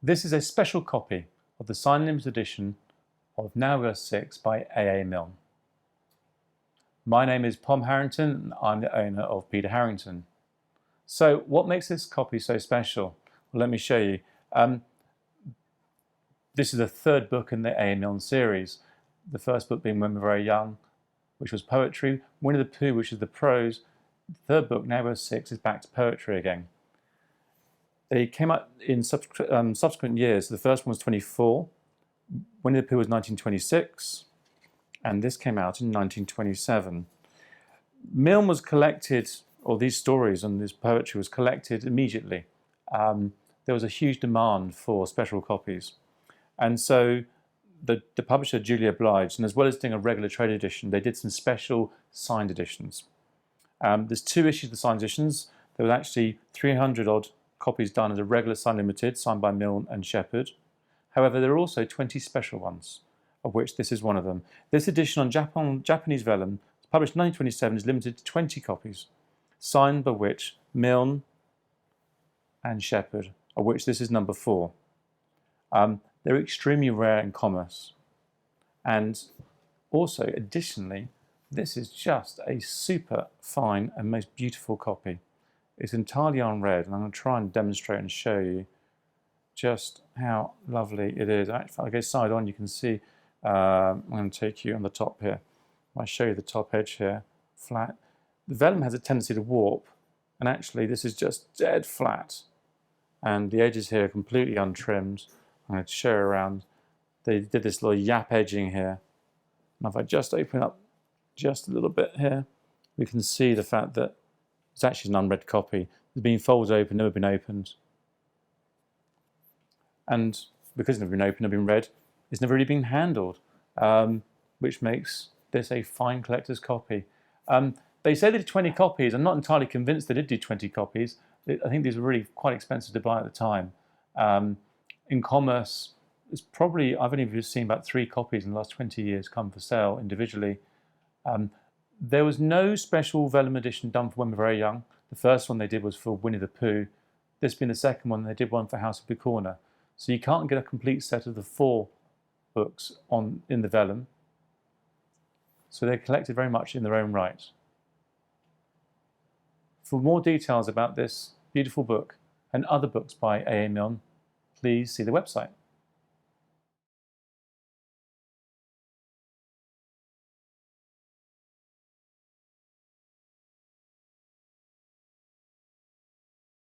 This is a special copy of the signed limited edition of Now 6 by A.A Milne. My name is Pom Harrington and I'm the owner of Peter Harrington. So what makes this copy so special? Well, let me show you. This is the third book in the A.A Milne series. The first book being When We Were Very Young, which was poetry. Winnie-the-Pooh, which is the prose. The third book, Now 6, is back to poetry again. They came out in subsequent years. The first one was 24. Winnie-the-Pooh was 1926. And this came out in 1927. Milne was collected, or these stories and this poetry was collected immediately. There was a huge demand for special copies. And so the publisher duly obliged, and as well as doing a regular trade edition, they did some special signed editions. There's 2 issues of the signed editions. There was actually 300 odd copies done as a regular signed limited, signed by Milne and Shepard. However, there are also 20 special ones, of which this is one of them. This edition on Japanese vellum, published in 1927, is limited to 20 copies, signed by which Milne and Shepard, of which this is number 4. They're extremely rare in commerce. And also, additionally, this is just a super fine and most beautiful copy. It's entirely unread, and I'm going to try and demonstrate and show you just how lovely it is. Actually, if I go side on, you can see, I'm going to take you on the top here. I'll show you the top edge here, flat. The vellum has a tendency to warp, and actually this is just dead flat. And the edges here are completely untrimmed. I'm going to show you around. They did this little yapp edging here. And if I just open up just a little bit here, we can see the fact that it's actually an unread copy. It's been folded open, never been opened. And because it's never been opened, never been read, it's never really been handled, which makes this a fine collector's copy. They say they did 20 copies. I'm not entirely convinced they did do 20 copies. I think these were really quite expensive to buy at the time. In commerce, it's probably, I've only seen about 3 copies in the last 20 years come for sale individually. There was no special vellum edition done for When We Were Very Young. The first one they did was for Winnie-the-Pooh. This being the second one, they did one for House of Blue Corner. So you can't get a complete set of the 4 books in the vellum. So they're collected very much in their own right. For more details about this beautiful book and other books by A.A Milne, please see the website.